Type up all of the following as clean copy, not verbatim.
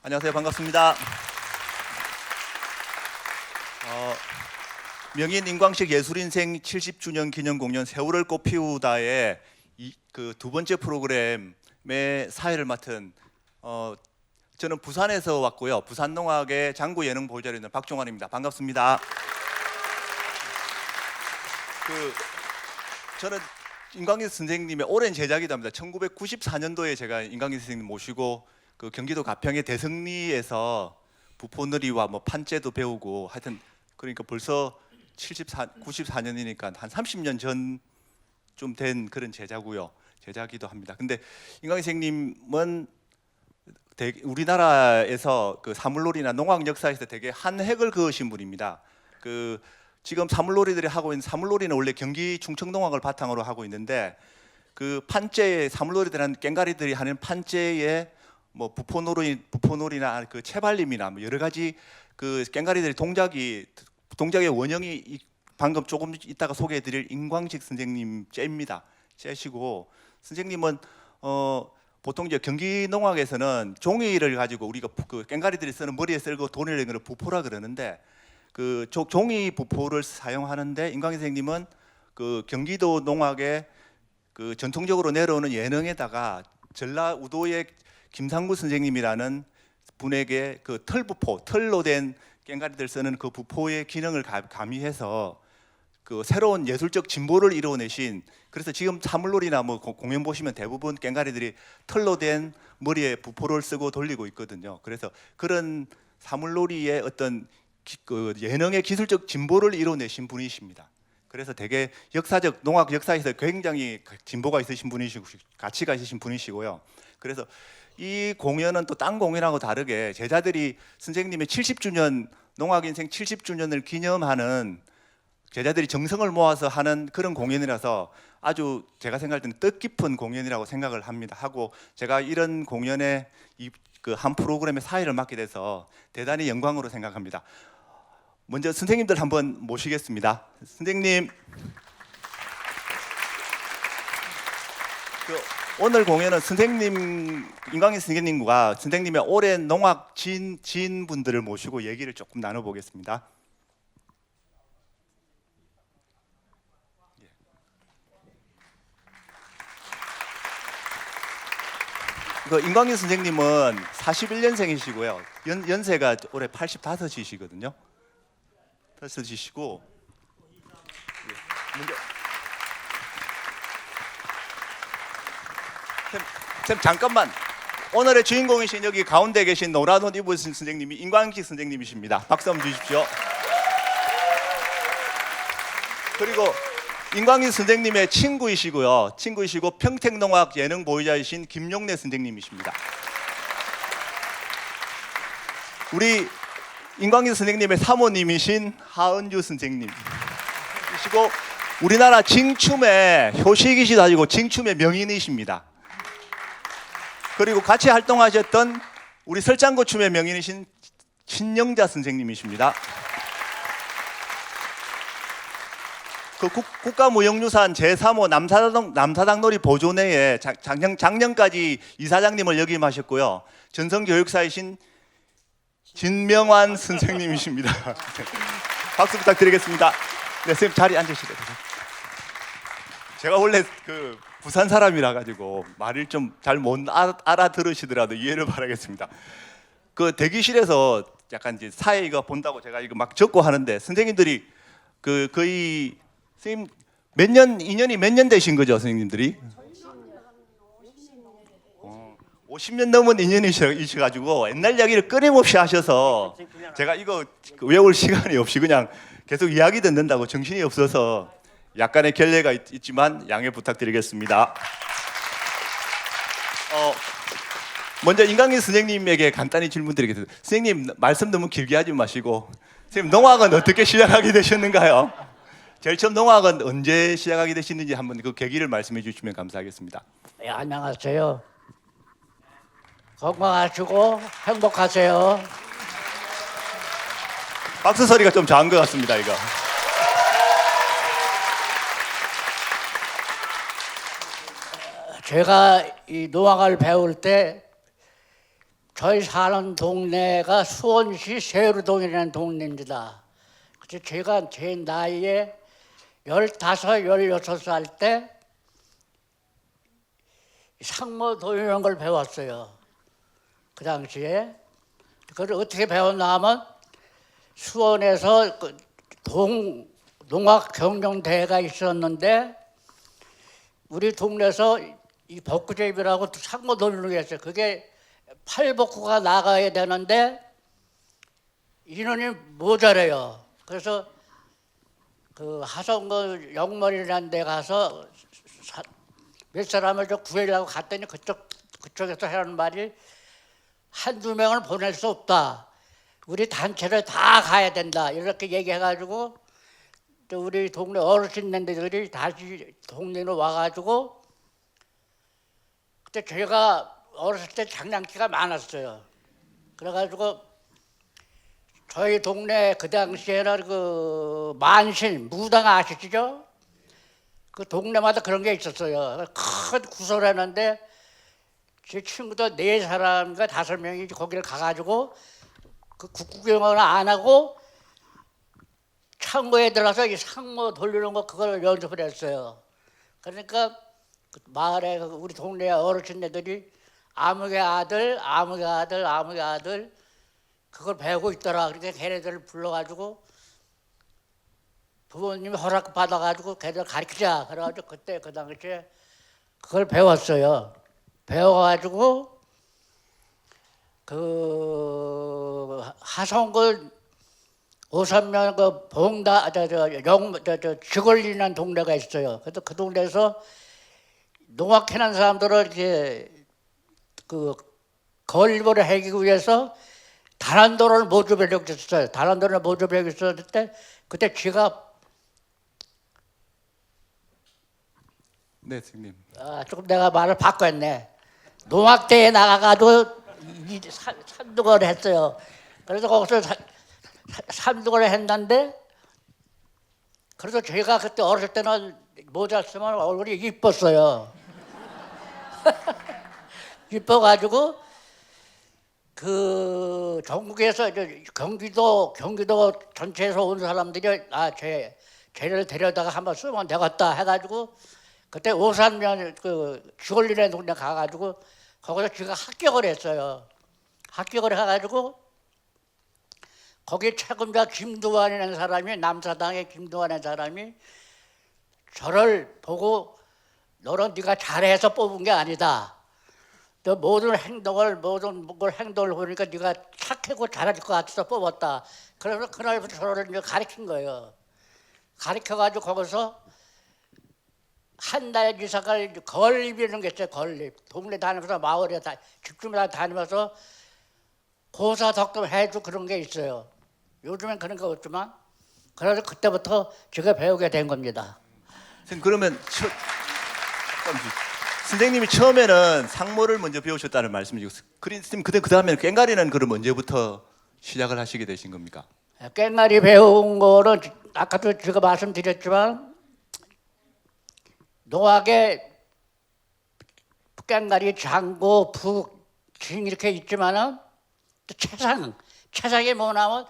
안녕하세요. 반갑습니다. 명인 인광식 예술인생 70주년 기념 공연 세월을 꽃피우다의 그 두 번째 프로그램의 사회를 맡은 저는 부산에서 왔고요. 부산농악의 장구 예능 보유자로 있는 박종환입니다. 반갑습니다. 저는 인광식 선생님의 오랜 제작이다 합니다. 1994년도에 제가 인광식 선생님 모시고 그 경기도 가평의 대성리에서 부포놀이와 뭐 판재도 배우고 하여튼 그러니까 벌써 94년이니까 한 30년 전 좀 된 그런 제자기도 합니다. 근데 인광식 선생님은 우리나라에서 그 사물놀이나 농악 역사에서 되게 한 획을 그으신 분입니다. 지금 사물놀이들이 하고 있는 사물놀이는 원래 경기 충청농악을 바탕으로 하고 있는데 그 판재 사물놀이들은 깽가리들이 하는 판재에 뭐 부포놀이나 그 채발림이나 뭐 여러 가지 그 깽가리들의 동작의 원형이 방금 조금 이따가 소개해드릴 인광식 선생님 째입니다. 째시고 선생님은 보통 이제 경기 농악에서는 종이를 가지고 우리가 그 깽가리들이 쓰는 머리에 쓸고 돈을 내는 걸 부포라 그러는데 그 종이 부포를 사용하는데 인광식 선생님은 그 경기도 농악에 그 전통적으로 내려오는 예능에다가 전라우도의 김상구 선생님이라는 분에게 그 털로 된 깽가리들 쓰는 그 부포의 기능을 가미해서 그 새로운 예술적 진보를 이루어내신, 그래서 지금 사물놀이나 뭐 공연 보시면 대부분 깽가리들이 털로 된 머리에 부포를 쓰고 돌리고 있거든요. 그래서 그런 사물놀이의 어떤 그 예능의 기술적 진보를 이루어내신 분이십니다. 그래서 되게 농악 역사에서 굉장히 진보가 있으신 분이시고 가치가 있으신 분이시고요. 그래서 이 공연은 또 딴 공연하고 다르게 제자들이 선생님의 70주년 농악 인생 70주년을 기념하는 제자들이 정성을 모아서 하는 그런 공연이라서 아주 제가 생각할 때는 뜻깊은 공연이라고 생각을 합니다. 하고 제가 이런 공연에 그 한 프로그램의 사회를 맡게 돼서 대단히 영광으로 생각합니다. 먼저 선생님들 한번 모시겠습니다. 선생님, 오늘 공연은 인광식 선생님과 선생님의 오랜 농악 지인분들을 모시고 얘기를 조금 나눠보겠습니다. 인광식 선생님은 41년생이시고요. 연세가 올해 85이시거든요. 5이시고 쌤 잠깐만, 오늘의 주인공이신 여기 가운데 계신 노란 옷 입으신 선생님이 인광식 선생님이십니다. 박수 한번 주십시오. 그리고 인광식 선생님의 친구이시고 평택농악 예능 보유자이신 김용래 선생님이십니다. 우리 인광식 선생님의 사모님이신 하은주 선생님이시고 우리나라 징춤의 효식이시도 아니고 징춤의 명인이십니다. 그리고 같이 활동하셨던 우리 설장구춤의 명인이신 신영자 선생님이십니다. 그 국가무형유산 제3호 남사당놀이 보존회의 작년까지 이사장님을 역임하셨고요. 전성교육사이신 진명환 선생님이십니다. 박수 부탁드리겠습니다. 네, 선생님 자리 앉으시죠. 제가 원래 그 부산 사람이라 가지고 말을 좀 잘 못 알아들으시더라도 이해를 바라겠습니다. 그 대기실에서 약간 이제 사회 이거 본다고 제가 이거 막 적고 하는데 선생님들이 그 거의 선생님 인연이 몇 년 되신 거죠, 선생님들이? 50년 넘은 인연이셔가지고 옛날 이야기를 끊임없이 하셔서 제가 이거 외울 시간이 없이 그냥 계속 이야기 듣는다고 정신이 없어서 약간의 결례가 있지만 양해 부탁드리겠습니다. 먼저 인광식 선생님에게 간단히 질문드리겠습니다. 선생님 말씀 너무 길게 하지 마시고 선생님 농악은 어떻게 시작하게 되셨는가요? 제일 처음 농악은 언제 시작하게 되셨는지 한번 그 계기를 말씀해 주시면 감사하겠습니다. 네, 안녕하세요. 건강하시고 행복하세요. 박수 소리가 좀 작은 것 같습니다. 이거. 제가 이 농악을 배울 때 저희 사는 동네가 수원시 세루동이라는 동네입니다. 그래서 제가 제 나이에 15, 16살 때 상모 돌리는 걸 배웠어요. 그 당시에. 그걸 어떻게 배웠나 하면 수원에서 그 농악 경영대회가 있었는데 우리 동네에서 이 복구제비라고 상모 돌리는 게 있어요. 그게 팔복구가 나가야 되는데 인원이 모자라요. 그래서 그 하성거 영월이라는 데 가서 몇 사람을 좀 구하려고 갔더니 그쪽에서 하는 말이 한두 명을 보낼 수 없다. 우리 단체를 다 가야 된다. 이렇게 얘기해가지고 또 우리 동네 어르신들이 다시 동네로 와가지고 그때 제가 어렸을 때 장난기가 많았어요. 그래가지고 저희 동네 그 당시에는 그 만신 무당 아시죠? 그 동네마다 그런 게 있었어요. 큰 구설했는데 제 친구들 4사람인가 5명이 거기를 가가지고 그 국구경을 안 하고 창고에 들어가서 이 상모 돌리는 거 그걸 연습을 했어요. 그러니까 그 마을에 우리 동네 어르신네들이 아무개 아들 그걸 배우고 있더라. 그러니까 걔네들을 불러가지고 부모님이 허락 받아가지고 걔들 가르치자. 그래가지고 그때 그 당시에 그걸 배웠어요. 배워가지고 그 하성군 오산면 그 봉다 쥐걸리는 동네가 있어요. 그래서 그 동네에서 농악해는 사람들을 이렇게 그 건립을 하기 위해서 단한도를 모집하려고 했어요. 단한도를 모집하려고 했을 때 그때 지가 네, 선생님. 조금 내가 말을 바꿨네. 농악대에 나가가지고 산둥을 했어요. 그래서 거기서 산둥을 했는데 그래서 제가 그때 어렸을 때는 모자 쓰면 얼굴이 이뻤어요. 이뻐가지고 그 전국에서 이제 경기도 전체에서 온 사람들이 쟤를 데려다가 한번 쓰면 되겠다 해가지고 그때 오산면 그 쥐걸리는 동네 가가지고 거기서 제가 합격을 했어요. 합격을 해가지고 거기 책임자 김두환이라는 사람이 남사당의 김두환이라는 사람이 저를 보고 너는 네가 잘해서 뽑은 게 아니다. 너 모든 걸 행동을 보니까 네가 착하고 잘할 것 같아서 뽑았다. 그래서 그날부터 저를 이제 가르친 거예요. 가르쳐가지고 거기서 한 달 이상을 건립이라는 게 있어요. 건립. 동네 다니면서 마을에 집주마다 다니면서 고사 덕담 해주고 그런 게 있어요. 요즘엔 그런 거 없지만 그래서 그때부터 제가 배우게 된 겁니다. 선생님 그러면 선생님이 처음에는 상모를 먼저 배우셨다는 말씀이시고 선생님 그 다음에는 꽹과리는 그럼 언제부터 시작을 하시게 되신 겁니까? 꽹과리 배운 거는 아까도 제가 말씀드렸지만 농악에 꽹과리, 장고, 북, 진 이렇게 있지만은 또 채상이 뭐냐면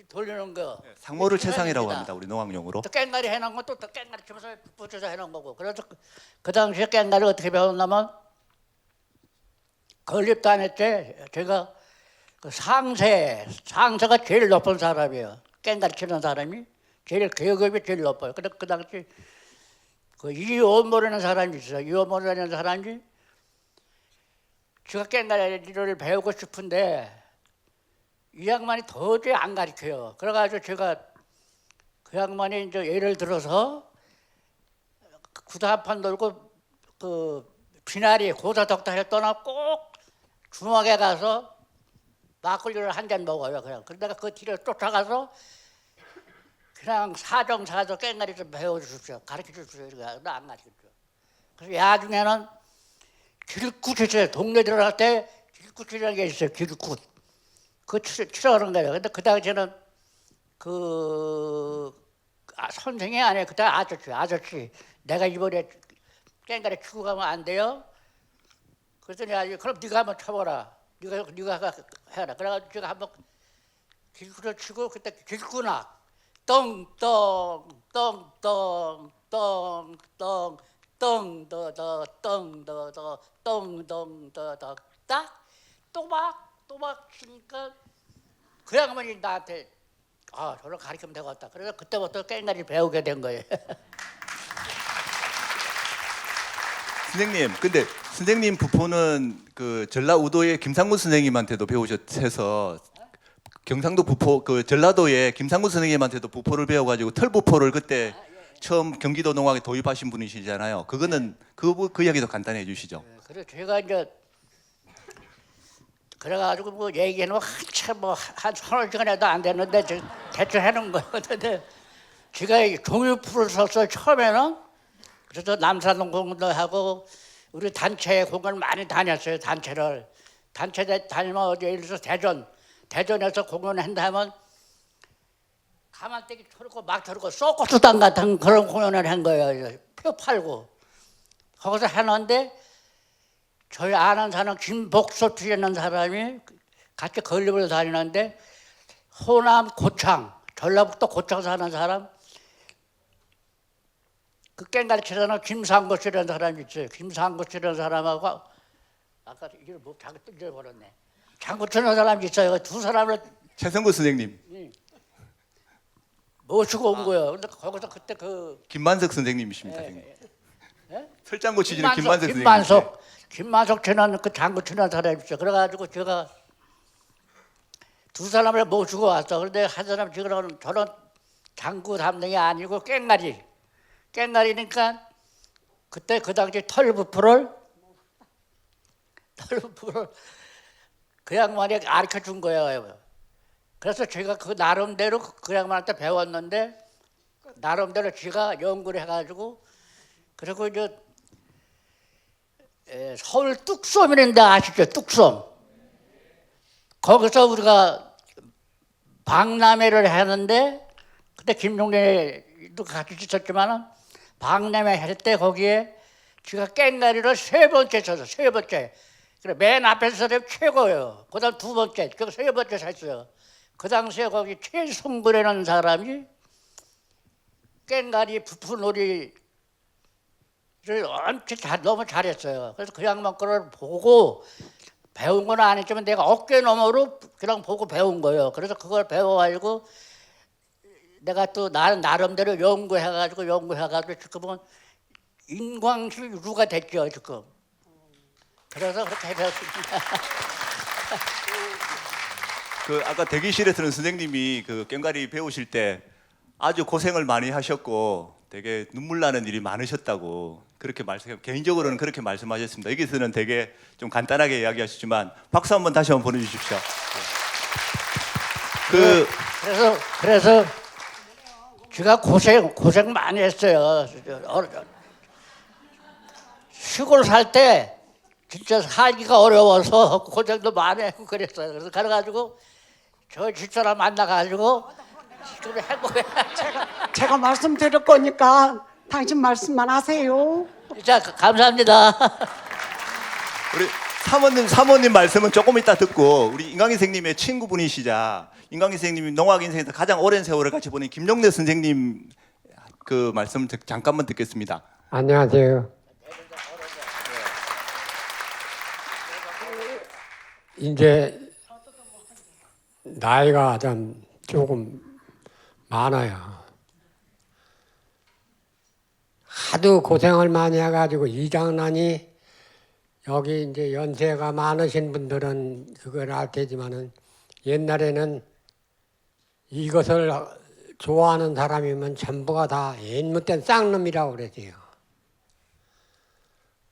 돌리는 거. 상모를 채상이라고 합니다. 우리 농악용어로. 또 꽹과리 해놓은 것도 또 꽹과리 치면서 붙여서 해놓은 거고. 그래서 그 당시에 꽹과리 어떻게 배웠냐면 건립도 안 했지. 제가 그 상세가 제일 높은 사람이에요. 꽹과리 치는 사람이 제일 계급이 제일 높아요. 근데 그 당시 그 이원모라는 사람이 있어요. 이원모라는 사람이 제가 꽹과리를 배우고 싶은데 이 양반이 도저히 안 가르쳐요. 그래가지고 제가 그 양반이 이제 예를 들어서 구두 한 판 돌고 그 비나리 고사덕다를 떠나 꼭 중학에 가서 막걸리를 한 잔 먹어요. 그냥. 그래서 내가 그 뒤를 쫓아가서 그냥 사정사정 꽹과리 좀 배워주십시오. 가르쳐주십시오. 이러니까 나 안 가르쳐줘. 그래서 야중에는 길굿이 있어요. 동네 들어갈 때 길굿이라는 게 있어요. 길굿. 그거 치러가는 거예요. 근데 그 당시에는 선생이 아니에요. 그때 아저씨. 내가 이번에 꽹과리 치고 가면 안 돼요? 그랬더니 그럼 네가 한번 쳐봐라. 네가 해라. 그래가지고 제가 한번 길구를 치고 그때 길구나 똥똥똥똥똥똥똥똥똥똥똥똥똥딱 또박 치니까 그 양반이 나한테 저를 가르치면 되겠다. 그래서 그때부터 깽가리 배우게 된 거예요. 선생님, 근데 선생님 부포는 그 전라우도의 김상무 선생님한테도 배우셔서 경상도 부포 그 전라도의 김상무 선생님한테도 부포를 배워가지고 털부포를 그때 처음 경기도 농악에 도입하신 분이시잖아요. 그거는 그 이야기도 간단히 해주시죠. 그래서 제가 이제 그래가지고 뭐 얘기는 한참 뭐한 서너 시간에도 안 됐는데 대충 해놓은 거였는데 제가 종이풀을 썼어요 처음에는. 그래서 남산동 공원도 하고 우리 단체 공연 많이 다녔어요. 단체 다니면 어디 예를 들어서 대전에서 공연한다 하면 가만떼기 털고 막 털고 소코스당 같은 그런 공연을 한 거예요. 표 팔고 거기서 해놨는데 저희 아는 사람 김복섭이라는 사람이 같이 건립을 다니는데 호남 고창 전라북도 고창 사는 사람 그 깽가리 치는 김상고씨라는 사람이 있어요. 김상고씨라는 사람하고 아까 이걸 뭐 자꾸 잊어버렸네. 장구 치는 사람이 있어요. 두 사람을 최성구 선생님, 모시고 온 거예요. 근데 거기서 그때 그 김만석 선생님이십니다. 선생님. 설장구 치시는 김만석, 김만석 선생님. 김만석 치는 그 장구 치는 사람이 있어요. 그래가지고 제가 두 사람을 모시고 왔어. 그런데 한 사람 지금 저는 장구 담당이 아니고 깽가리니까 그때 그 당시 털부풀을 그 양반이 가르쳐 준 거예요. 그래서 제가 그 나름대로 그 양반한테 배웠는데 나름대로 제가 연구를 해가지고 그리고 이제 서울 뚝섬이라는 데 아시죠? 뚝섬. 거기서 우리가 박람회를 했는데 그때 김용래도 같이 있었지만은 박람회 할 때 거기에 제가 깽가리를 세 번째 쳤어요. 세 번째. 그래 맨 앞에서 사람이 최고예요. 그다음 두 번째, 그 세 번째 쳤어요. 그 당시에 거기 최승구라는 사람이 깽가리 부푸놀이를 엄청 너무 잘했어요. 그래서 그 양반 거를 보고 배운 건 아니지만 내가 어깨 너머로 그냥 보고 배운 거예요. 그래서 그걸 배워가지고 내가 또 나름대로 연구해가지고 지금은 인광실 유가 됐죠 지금. 그래서 그렇게 해봤습니다. 그 아까 대기실에서는 선생님이 그 깽가리 배우실 때 아주 고생을 많이 하셨고 되게 눈물 나는 일이 많으셨다고 그렇게 개인적으로는 그렇게 말씀하셨습니다. 여기서는 되게 좀 간단하게 이야기하시지만 박수 한번 다시 한번 보내주십시오. 그래서 제가 고생 많이 했어요. 시골 살 때 진짜 살기가 어려워서 고생도 많이 하고 그랬어요. 그래서 그래가지고 저 집사람 만나가지고 지금 행복해. 제가 말씀드릴 거니까 당신 말씀만 하세요. 자, 감사합니다. 우리 사모님 말씀은 조금 이따 듣고 우리 인광희 선생님의 친구분이시자 인광희 선생님이 농악 인생에서 가장 오랜 세월을 같이 보낸 김용래 선생님 그 말씀 잠깐만 듣겠습니다. 안녕하세요. 이제 나이가 좀 조금 많아요. 하도 고생을 많이 해가지고 이 장난이 여기 이제 연세가 많으신 분들은 그걸 알 테지만은 옛날에는 이것을 좋아하는 사람이면 전부가 다 옛못된 쌍놈이라고 그랬어요.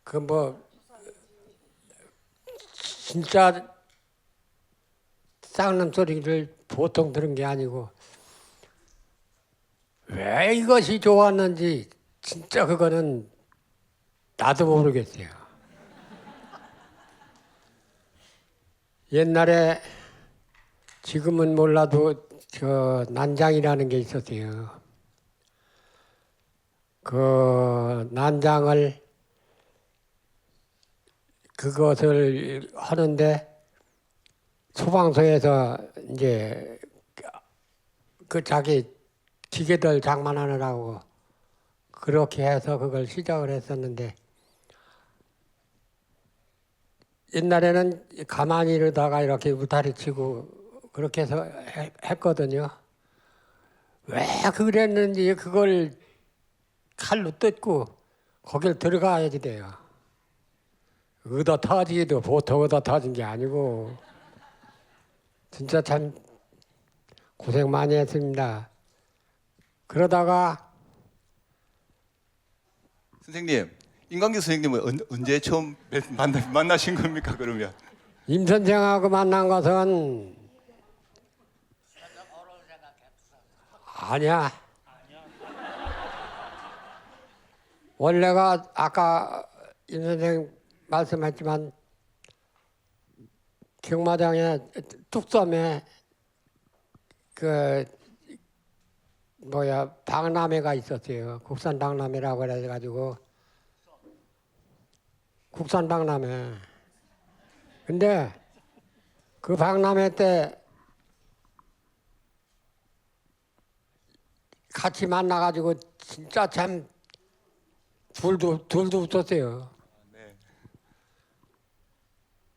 그 뭐 진짜 쌍놈 소리를 보통 들은 게 아니고 왜 이것이 좋았는지 진짜 그거는 나도 모르겠어요. 옛날에 지금은 몰라도 저 난장이라는 게 있었어요. 그 난장을 그것을 하는데 소방서에서 이제 그 자기 기계들 장만하느라고 그렇게 해서 그걸 시작을 했었는데 옛날에는 가만히 이러다가 이렇게 울타리 치고 그렇게 해서 했거든요. 왜 그랬는지 그걸 칼로 뜯고 거길 들어가야지 돼요. 얻어 터지기도 보통 얻어 터진 게 아니고 진짜 참 고생 많이 했습니다. 그러다가 선생님, 임광규 선생님은 언제 처음 만나신 겁니까? 그러면 임 선생하고 만난 것은 아니야. 원래가 아까 임 선생 말씀했지만 경마장에 뚝섬에 그 뭐야 박람회가 있었어요. 국산 박람회라고 그래가지고 국산 박람회. 근데 그 박람회 때 같이 만나가지고 진짜 참 둘도 웃었어요. 네.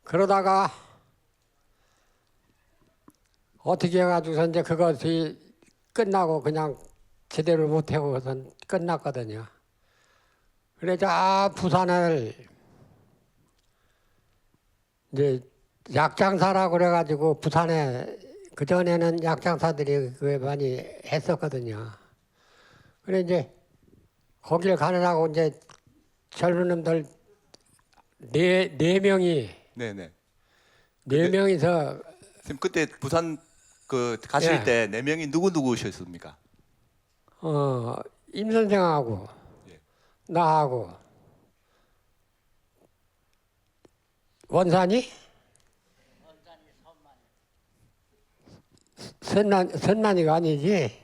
그러다가 어떻게 해가지고서 이제 그것이 끝나고 그냥 제대로 못하고선 끝났거든요. 그래서 부산을 이제 약장사라고 그래가지고 부산에 그 전에는 약장사들이 그 많이 했었거든요. 그래 이제 거길 가느라고 이제 젊은 놈들 네 명이 네네. 네 명이서 선생님 그때 부산 그 가실 예. 때 네 명이 누구 누구셨습니까? 임 선생하고 예. 나하고 원산이 선난이가 아니지.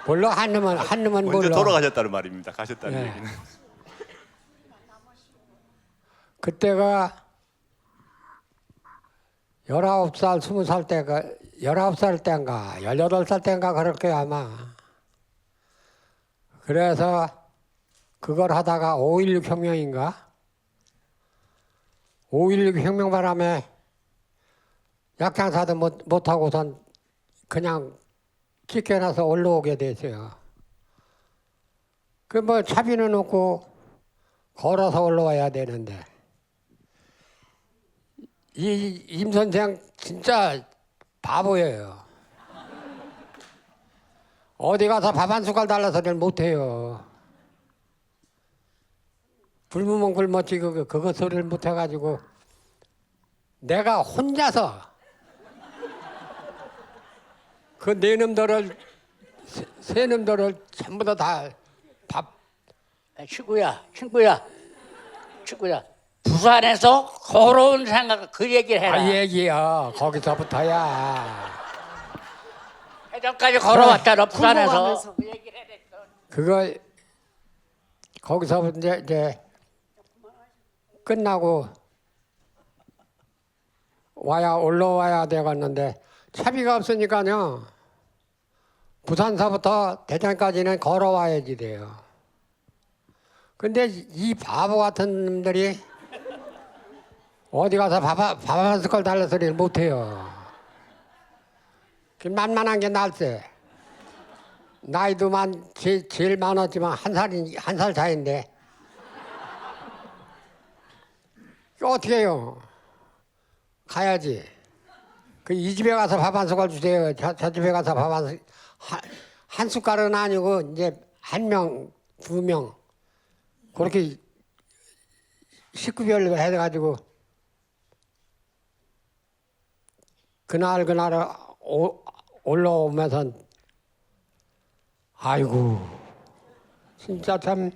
몰라 한 놈은 먼저 몰라. 돌아가셨다는 말입니다. 가셨다는 예. 얘기는. 그때가 19살, 20살 때가 19살 때인가 18살 때인가 그렇게 아마. 그래서 그걸 하다가 5.16 혁명인가? 5.16 혁명 바람에 약장사도 못하고선 그냥 찢겨나서 올라오게 됐어요. 그 뭐 차비는 없고 걸어서 올라와야 되는데 이 임 선생 진짜 바보예요. 어디 가서 밥 한 숟갈 달라서는 못해요. 굶으면 굶었지 그거 소리를 못해가지고 내가 혼자서 그 네 놈들을 세 놈들을 전부 다 밥 친구야. 부산에서 걸어온 생각 그 얘기를 해라. 얘기야 거기서부터야. 해전까지 걸어왔잖아 부산에서. 굶어가면서. 그 얘기를 해랬어. 그거 거기서 이제 끝나고 올라와야 되겠는데 차비가 없으니까요. 부산서부터 대전까지는 걸어와야지 돼요. 근데 이 바보 같은 놈들이 어디 가서 밥 한 숟갈 달라 소리를 못해요. 그 만만한 게 날세. 나이도 제일 많았지만 한 살 차이인데 어떻게 해요? 가야지. 그 이 집에 가서 밥 한 숟갈 주세요. 저 집에 가서 밥 한 숟갈은 아니고 이제 한 명, 두 명 그렇게 식구별로 해가지고 그날 올라오면서 아이고 진짜 참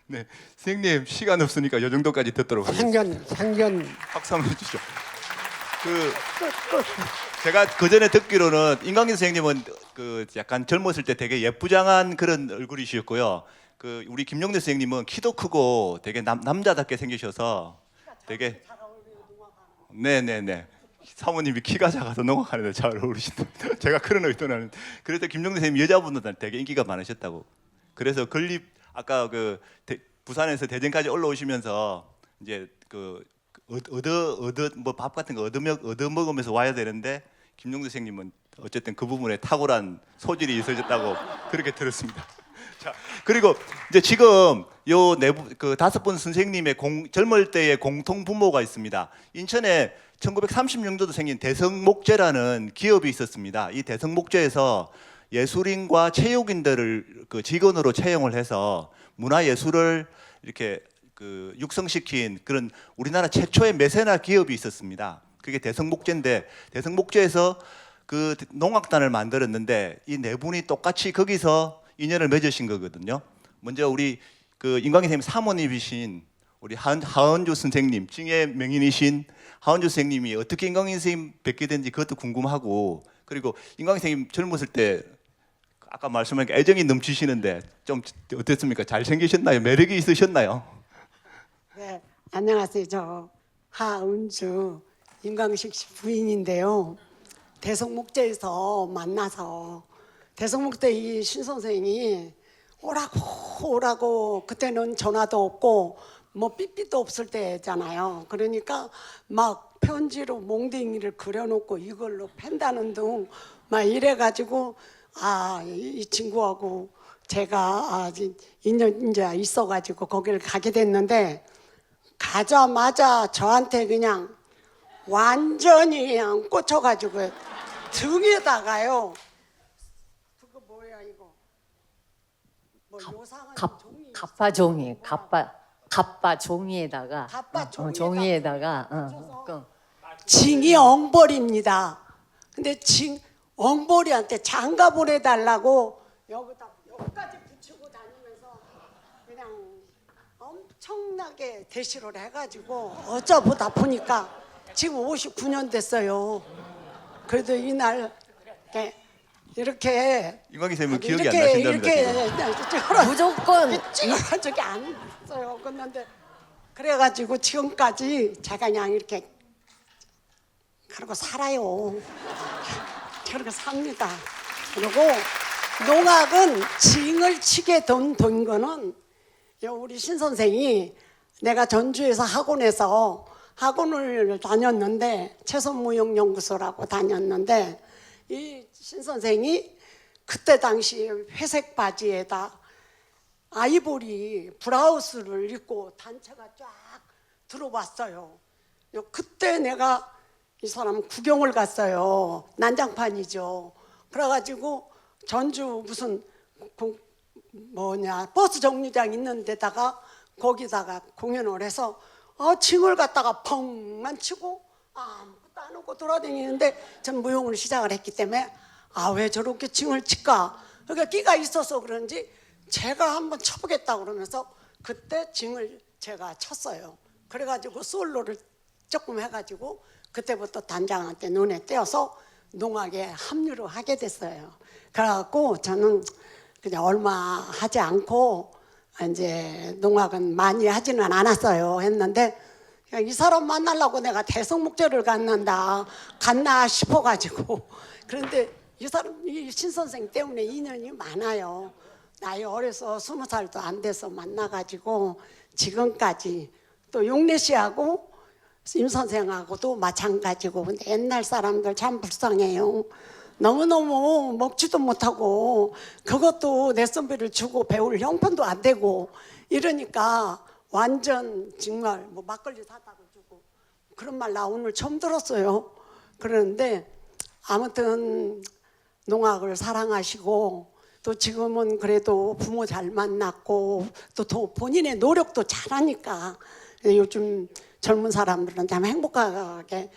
네, 선생님 시간 없으니까 이 정도까지 듣도록 하겠습니다. 생전 박수 한번 해주시죠. 제가 그 전에 듣기로는 임광규 선생님은 그 약간 젊었을 때 되게 예쁘장한 그런 얼굴이셨고요. 그 우리 김용대 선생님은 키도 크고 되게 남자답게 생기셔서 되게 네네네 사모님이 키가 작아서 농악하는데 잘 어울리신다. 제가 그런 의도는 아닌데 그래서 김용대 선생님 여자분들한테 되게 인기가 많으셨다고. 그래서 건립 아까 그 부산에서 대전까지 올라오시면서 이제 그 얻어 뭐 밥 같은 거 얻어 먹으면서 와야 되는데 김용대 선생님은 어쨌든 그 부분에 탁월한 소질이 있으셨다고 그렇게 들었습니다. 자 그리고 이제 지금 요 내부 그 5분 선생님의 젊을 때의 공통 부모가 있습니다. 인천에 1930년도도 생긴 대성목재라는 기업이 있었습니다. 이 대성목재에서 예술인과 체육인들을 그 직원으로 채용을 해서 문화예술을 이렇게 그 육성시킨 그런 우리나라 최초의 메세나 기업이 있었습니다. 그게 대성목재인데 대성목재에서 그 농악단을 만들었는데 이 네 분이 똑같이 거기서 인연을 맺으신 거거든요. 먼저 우리 그 인광희 선생님 사모님이신 우리 하은주 선생님, 찡의 명인이신 하은주 선생님이 어떻게 인광희 선생님 뵙게 된지 그것도 궁금하고 그리고 인광희 선생님 젊었을 때 아까 말씀하니까 애정이 넘치시는데 좀 어땠습니까? 잘생기셨나요? 매력이 있으셨나요? 네, 안녕하세요. 저 하은주 임광식 씨 부인인데요. 대성목재에서 만나서 대성목재 이 신 선생이 오라고 그때는 전화도 없고 뭐 삐삐도 없을 때잖아요. 그러니까 막 편지로 몽둥이를 그려놓고 이걸로 팬다는 둥 막 이래가지고 이 친구하고 제가 인연이 있어가지고 거기를 가게 됐는데 가자마자 저한테 그냥 완전히 그냥 꽂혀가지고 등에다가요. 그거 뭐야 이거? 뭐 요상한 종이. 갑바 종이, 갑바 종이에다가 갑바 종이에다가 징이 엉벌입니다. 근데 엉벌이한테 장가 보내달라고 여기까지 붙이고 다니면서 그냥 엄청나게 대시를 해가지고 어쩌보다 보니까 지금 59년 됐어요. 그래도 이날 이렇게 인광희 선생님은 기억이 안 나신답니다. 이렇게 무조건 찍어간 적이 안 있어요. 그런데 그래가지고 지금까지 제가 그냥 이렇게 그러고 살아요. 그렇게 삽니다. 그리고 농악은 징을 치게 돈 거는 우리 신 선생이 내가 전주에서 학원을 다녔는데 채선무용연구소라고 다녔는데 이 신 선생이 그때 당시 회색 바지에다 아이보리 브라우스를 입고 단체가 쫙 들어왔어요. 그때 내가 이 사람 구경을 갔어요. 난장판이죠. 그래가지고 전주 무슨 버스 정류장 있는 데다가 거기다가 공연을 해서 징을 갖다가 펑만 치고 아무것도 안 하고 돌아다니는데 전 무용을 시작을 했기 때문에 왜 저렇게 징을 칠까? 그러니까 끼가 있어서 그런지 제가 한번 쳐보겠다 그러면서 그때 징을 제가 쳤어요. 그래가지고 솔로를 조금 해가지고 그때부터 단장한테 눈에 띄어서 농악에 합류를 하게 됐어요. 그래갖고 저는 그냥 얼마 하지 않고 이제 농악은 많이 하지는 않았어요. 했는데 이 사람 만나려고 내가 대성목재를 갔나 싶어가지고 그런데 이 사람 이 신선생 때문에 인연이 많아요. 나이 어려서 20살도 안 돼서 만나가지고 지금까지 또 용래 씨하고 임 선생하고도 마찬가지고. 근데 옛날 사람들 참 불쌍해요. 너무너무 먹지도 못하고 그것도 레슨비를 주고 배울 형편도 안 되고 이러니까 완전 정말 뭐 막걸리 사다가 주고 그런 말 나 오늘 처음 들었어요. 그러는데 아무튼 농악을 사랑하시고 또 지금은 그래도 부모 잘 만났고 또 본인의 노력도 잘하니까 요즘 젊은 사람들은 참 행복하게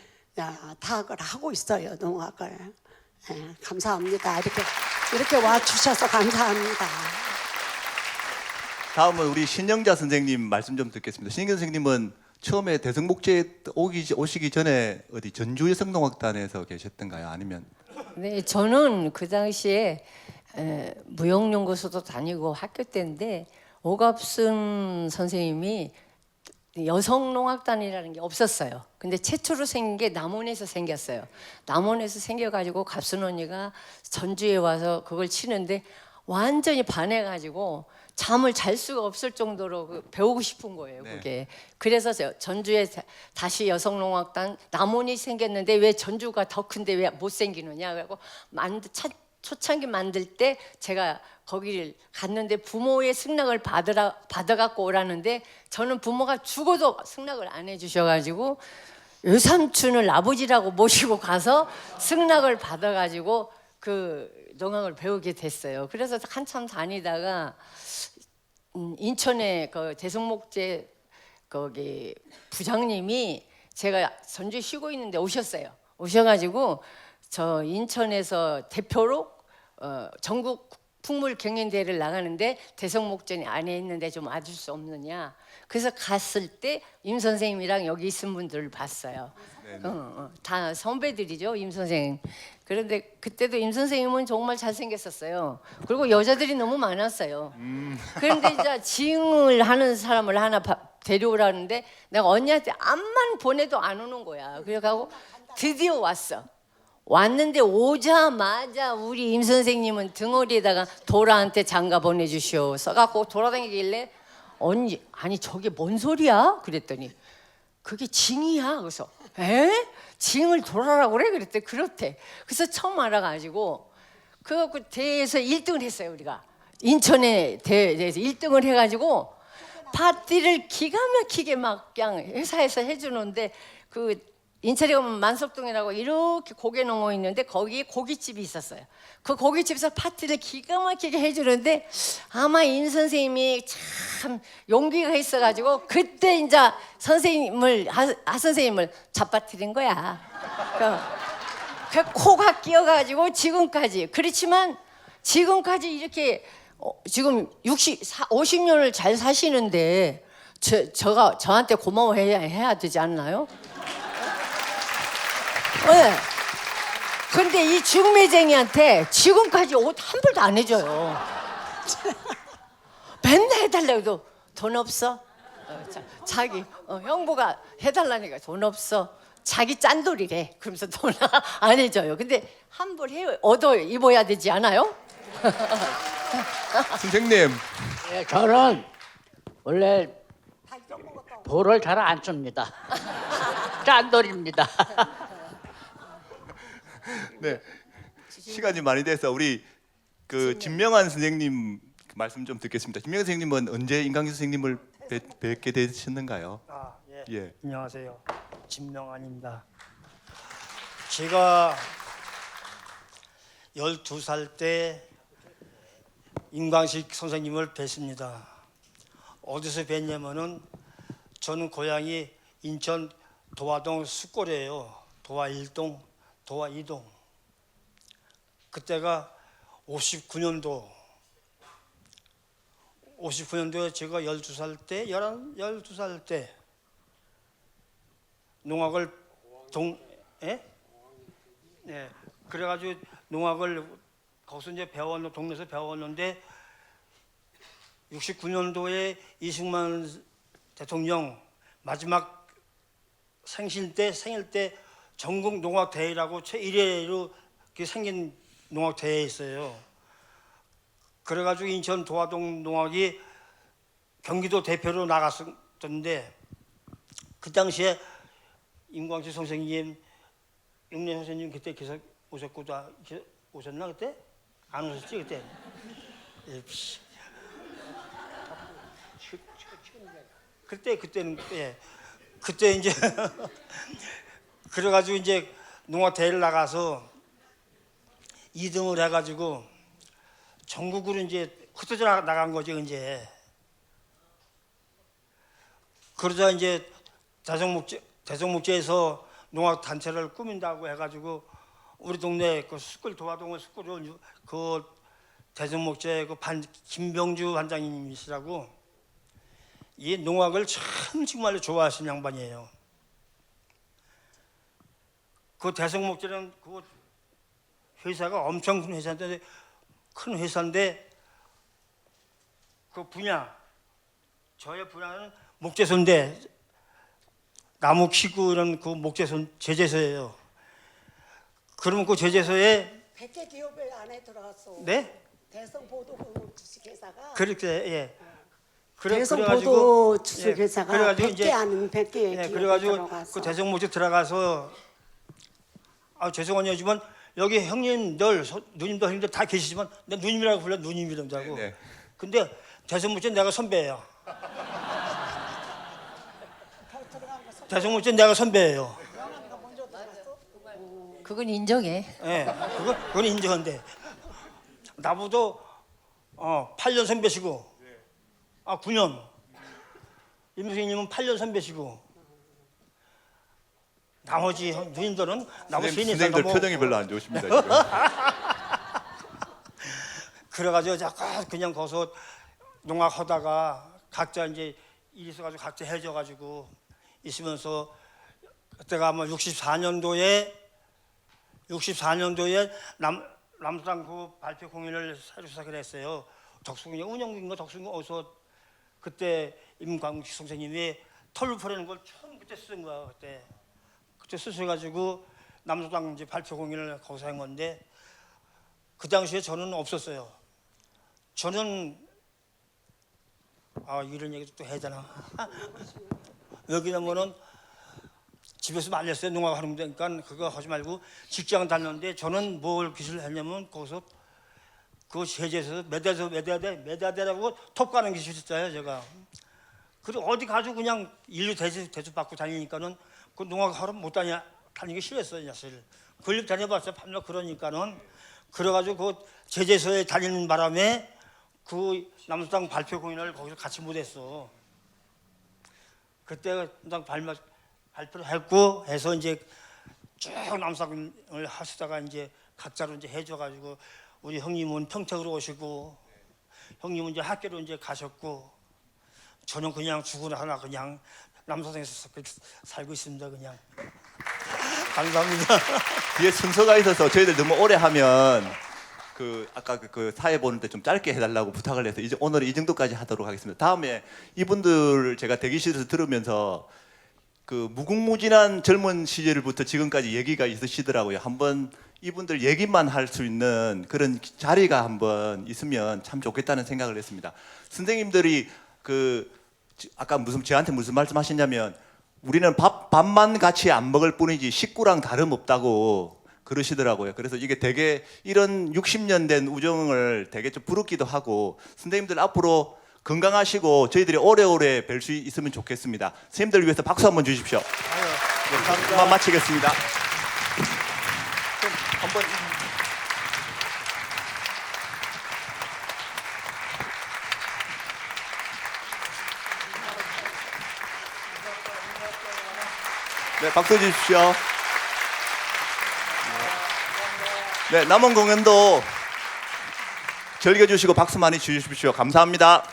타악을 하고 있어요. 농악을. 감사합니다. 이렇게 와 주셔서 감사합니다. 다음은 우리 신영자 선생님 말씀 좀 듣겠습니다. 신영자 선생님은 처음에 대성목재 오시기 전에 어디 전주 여성농악단에서 계셨던가요? 아니면? 네, 저는 그 당시에 무용연구소도 다니고 학교 때인데 오갑순 선생님이 여성농악단이라는 게 없었어요. 근데 최초로 생긴 게 남원에서 생겼어요. 남원에서 생겨가지고 갑순 언니가 전주에 와서 그걸 치는데 완전히 반해가지고 잠을 잘 수가 없을 정도로 배우고 싶은 거예요. 네. 그게. 그래서 전주에 다시 여성농악단 남원이 생겼는데 왜 전주가 더 큰데 왜 못 생기느냐. 그래고 초창기 만들 때 제가 거기를 갔는데 부모의 승낙을 받아갖고 오라는데 저는 부모가 죽어도 승낙을 안 해주셔가지고 외삼촌을 아버지라고 모시고 가서 승낙을 받아가지고 그 농악을 배우게 됐어요. 그래서 한참 다니다가 인천에 그 대성목재 거기 부장님이 제가 전주에 쉬고 있는데 오셨어요. 오셔가지고 저 인천에서 대표로 전국 풍물 경연대회를 나가는데 대성목전이 안에 있는데 좀 와줄 수 없느냐. 그래서 갔을 때 임 선생님이랑 여기 있은 분들을 봤어요. 다 선배들이죠, 임 선생님. 그런데 그때도 임 선생님은 정말 잘생겼었어요. 그리고 여자들이 너무 많았어요. 그런데 이제 지응을 하는 사람을 하나 데려오라는데 내가 언니한테 암만 보내도 안 오는 거야. 그래가지고 드디어 왔어. 왔는데 오자마자 우리 임 선생님은 등허리에다가 도라한테 장가 보내주시오 써갖고 돌아다니길래 언니 아니 저게 뭔 소리야? 그랬더니 그게 징이야. 그래서 에? 징을 돌아라고 그래? 그랬더니 그렇대. 그래서 처음 알아가지고 그 대회에서 1등을 했어요. 우리가 인천에 대회에서 1등을 해가지고 파티를 기가 막히게 막 그냥 회사에서 해주는데 그 인천에 가면 만석동이라고 이렇게 고개 넘어 있는데 거기에 고깃집이 있었어요. 그 고깃집에서 파티를 기가 막히게 해주는데 아마 임 선생님이 참 용기가 있어가지고 그때 이제 선생님을 선생님을 잡아뜨린 거야. 그 코가 끼어가지고 지금까지 그렇지만 지금까지 이렇게 지금 50년을 잘 사시는데 저한테 고마워해야 되지 않나요? 네. 근데 이 중매쟁이한테 지금까지 옷 한 벌도 안 해줘요. 맨날 해달라고 해도 돈 없어. 자기 형부가 해달라니까 돈 없어. 자기 짠돌이래. 그러면서 돈 안 해줘요. 근데 한 벌 얻어 입어야 되지 않아요? 선생님, 예, 저는 원래 볼을 잘 안 씁니다. 짠돌입니다. 네 시간이 많이 돼서 우리 그 진명한 선생님 말씀 좀 듣겠습니다. 진명한 선생님은 언제 인강기 선생님을 뵙게 되셨는가요? 아, 예. 예. 안녕하세요. 진명환입니다. 제가 12살 때 임광식 선생님을 뵀습니다. 어디서 뵀냐면은 저는 고향이 인천 도화동 숫골이에요. 도화 1동, 도화 2동. 그때가 59년도에 제가 12살 때, 12살 때 농악을 네, 그래가지고 농악을 거기서 이제 동네에서 배웠는데 69년도에 이승만 대통령 마지막 생일 때 전국 농악 대회라고 제1회로 생긴 농악 대회 있어요. 그래가지고 인천 도화동 농악이 경기도 대표로 나갔었는데 그 당시에 임광식 선생님, 육래 선생님 그때 계속 오셨고 오셨나 그때? 안 오셨지 그때? 그때는 예. 그때 이제 그래가지고 이제 농악 대회를 나가서 2등을 해가지고 전국으로 이제 흩어져 나간 거죠 이제. 그러자 이제 대성목재에서 농악 단체를 꾸민다고 해가지고 우리 동네 그 숫골 도화동의 숫골 그 대성목재 그 김병주 반장님이시라고 이 농악을 참 정말로 좋아하시는 양반이에요. 그 대성목재는 그 회사가 엄청 큰 회사인데 그 분야 저의 분야는 목재소인데 나무 키고 이런 그 목재소 제재소예요. 그러면 그 제재소에 100개 기업에 안에 들어갔어. 네? 대성보도 주식회사가 그렇게 예. 대성보도 주식회사가 그래가지고 100개 아닌 100개 예, 기업에 그래가지고 들어가서 그 대성목재 들어가서 죄송하지만 여기 형님들 누님들 형님들 다 계시지만 내 누님이라고 불러 누님이라고. 네. 근데 대성목재 내가 선배예요. 대성목재 내가 선배예요. 그건 인정해. 예, 그건 인정한데 나보다 8년 선배시고 9년 임 선생님은 8년 선배시고 나머지 누님들은 나머지 선생님들 표정이 별로 안 좋으십니다. 지금. 그래가지고 자꾸 그냥 거기서 농악하다가 각자 이제 일 있어가지고 각자 해져가지고 있으면서 그때가 아마 64년도에 남수당 그 발표 공연을 새로 시작을 했어요. 덕수궁이 운영인가 덕수궁 어디서 그때 임광식 선생님이 털로 퍼내는 걸 처음 그때 쓴 거야. 그때 쓰셔가지고 남수당 이제 발표 공연을 거기서 한 건데 그 당시에 저는 없었어요. 저는 이런 얘기도 또 해야 되나? 여기냐면은 집에서 말렸어요. 농악하는 데니까 그거 하지 말고 직장 다녔는데 저는 뭘 기술을 했냐면 거기서 그 제재에서 매다대라고 톱 가는 기술이 있어요. 제가 그리고 어디 가지고 그냥 인류 대접 받고 다니니까는 그 농악하러 못 다니기 싫었어요. 사실 걸립 다녀봤어요. 밤낮 그러니까는 그래가지고 그 제재소에 다니는 바람에 그 남수당 발표 공연을 거기서 같이 못했어. 그때 발표를 했고 해서 이제 쭉 남수당을 하시다가 이제 각자로 이제 해줘가지고 우리 형님은 평택으로 오시고 형님은 이제 학교로 이제 가셨고 저는 그냥 죽으나 하나 그냥 남수당에서 살고 있습니다. 그냥 감사합니다. 뒤에 순서가 있어서 저희들 너무 오래 하면 그 아까 그 사회 보는데 좀 짧게 해달라고 부탁을 해서 이제 오늘 이 정도까지 하도록 하겠습니다. 다음에 이분들 제가 대기실에서 들으면서 그 무궁무진한 젊은 시절부터 지금까지 얘기가 있으시더라고요. 한번 이분들 얘기만 할 수 있는 그런 자리가 한번 있으면 참 좋겠다는 생각을 했습니다. 선생님들이 그 아까 저한테 무슨 말씀하셨냐면 우리는 밥만 같이 안 먹을 뿐이지 식구랑 다름없다고 그러시더라고요. 그래서 이게 되게 이런 60년 된 우정을 되게 좀 부럽기도 하고 선생님들 앞으로 건강하시고 저희들이 오래오래 뵐 수 있으면 좋겠습니다. 선생님들 위해서 박수 한번 주십시오. 네, 그만 마치겠습니다. 좀 한번 네, 박수 주십시오. 네, 남은 공연도 즐겨주시고 박수 많이 주십시오. 감사합니다.